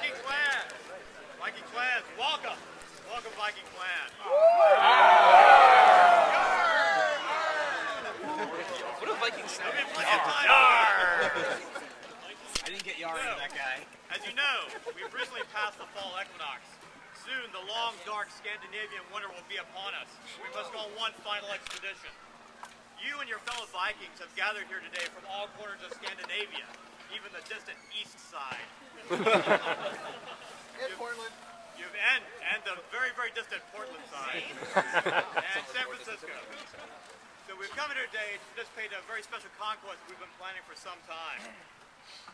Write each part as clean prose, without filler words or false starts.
Viking clan! Viking clans, welcome! Welcome, Viking clan. What do Vikings say? I didn't get yar into that guy. As you know, we've recently passed the fall equinox. Soon, the long, dark Scandinavian winter will be upon us. We must go on one final expedition. You and your fellow Vikings have gathered here today from all corners of Scandinavia, even the distant east side. And Portland. And the very, very distant Portland side. And San Francisco. So we've come here today to participate in a very special conquest we've been planning for some time.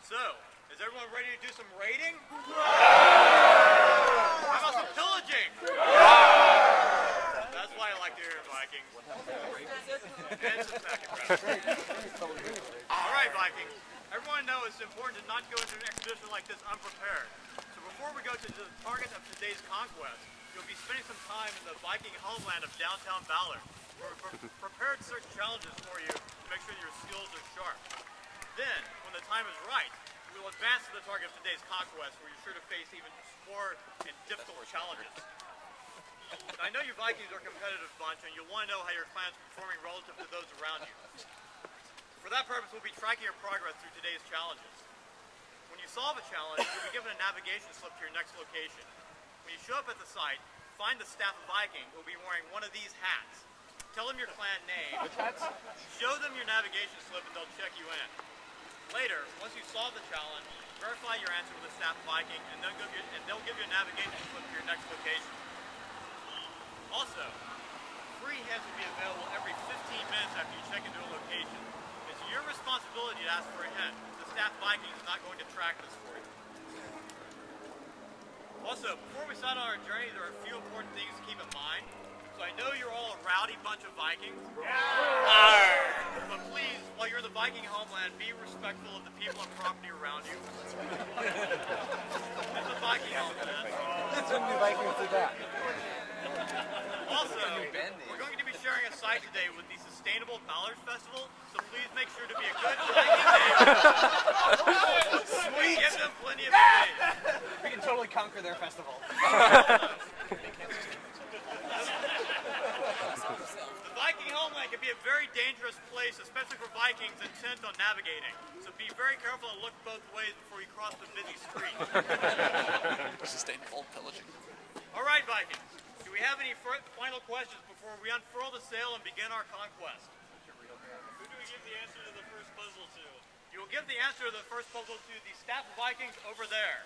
So, is everyone ready to do some raiding? How about some pillaging? That's why I like to hear Vikings. And some sacrifice. Alright, Vikings. Everyone knows it's important to not go into an expedition like this unprepared. So before we go to the target of today's conquest, you'll be spending some time in the Viking homeland of downtown Valor. We've prepared certain challenges for you to make sure your skills are sharp. Then, when the time is right, we will advance to the target of today's conquest, where you're sure to face even more and difficult challenges. I know you Vikings are a competitive bunch, and you'll want to know how your clan's performing relative to those around you. For that purpose, we'll be tracking your progress through today's challenges. When you solve a challenge, you'll be given a navigation slip to your next location. When you show up at the site, find the staff Viking who will be wearing one of these hats. Tell them your clan name. Which hats? Show them your navigation slip and they'll check you in. Later, once you solve the challenge, verify your answer with the staff Viking and they'll give you a navigation slip to your next location. Also, free hands will be available every 15 minutes after you check into a location. It's your responsibility to ask for a hint. The staff Viking is not going to track this for you. Also, before we start on our journey, there are a few important things to keep in mind. So I know you're all a rowdy bunch of Vikings. But please, while you're in the Viking homeland, be respectful of the people and property around you. It's a Viking homeland. That's when the Vikings did that. Also, we're going to be sharing a site today with the Sustainable Ballard Festival, so please make sure to be a good Viking neighbor. Sweet! Give them plenty of space. We can totally conquer their festival. The Viking homeland can be a very dangerous place, especially for Vikings intent on navigating. So be very careful and look both ways before you cross the busy street. Sustainable pillaging. All right, Vikings. Do we have any final questions before we unfurl the sail and begin our conquest? Who do we give the answer to the first puzzle to? You will give the answer to the first puzzle to the staff of Vikings over there.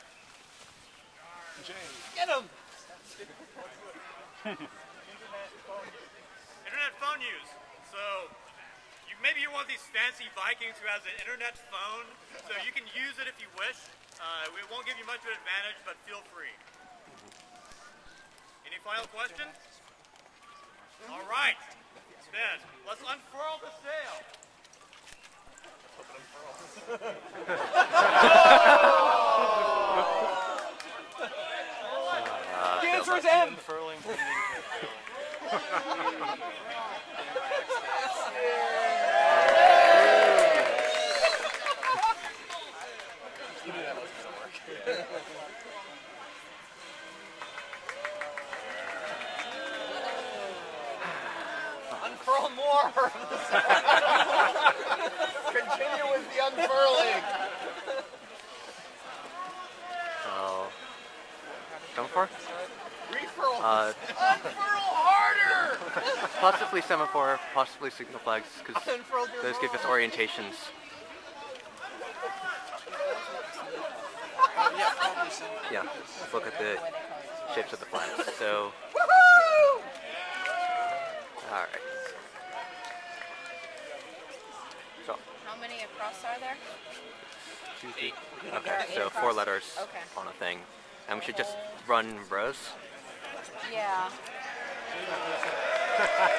Get him! Internet phone use. So, maybe you're one of these fancy Vikings who has an internet phone, so you can use it if you wish. We won't give you much of an advantage, but feel free. Any final questions? All right. Then, let's unfurl the sail. The answer is M! Unfurl more! Continue with the unfurling! So, come for? Refurl! Unfurl harder! Possibly semaphore, possibly signal flags, because Unfurl your those give us orientations. Yeah, look at the shapes of the flags. So, alright. So, How many across are there? 2, 3. Okay, so 4 letters on a thing. And we should just run rows. Yeah.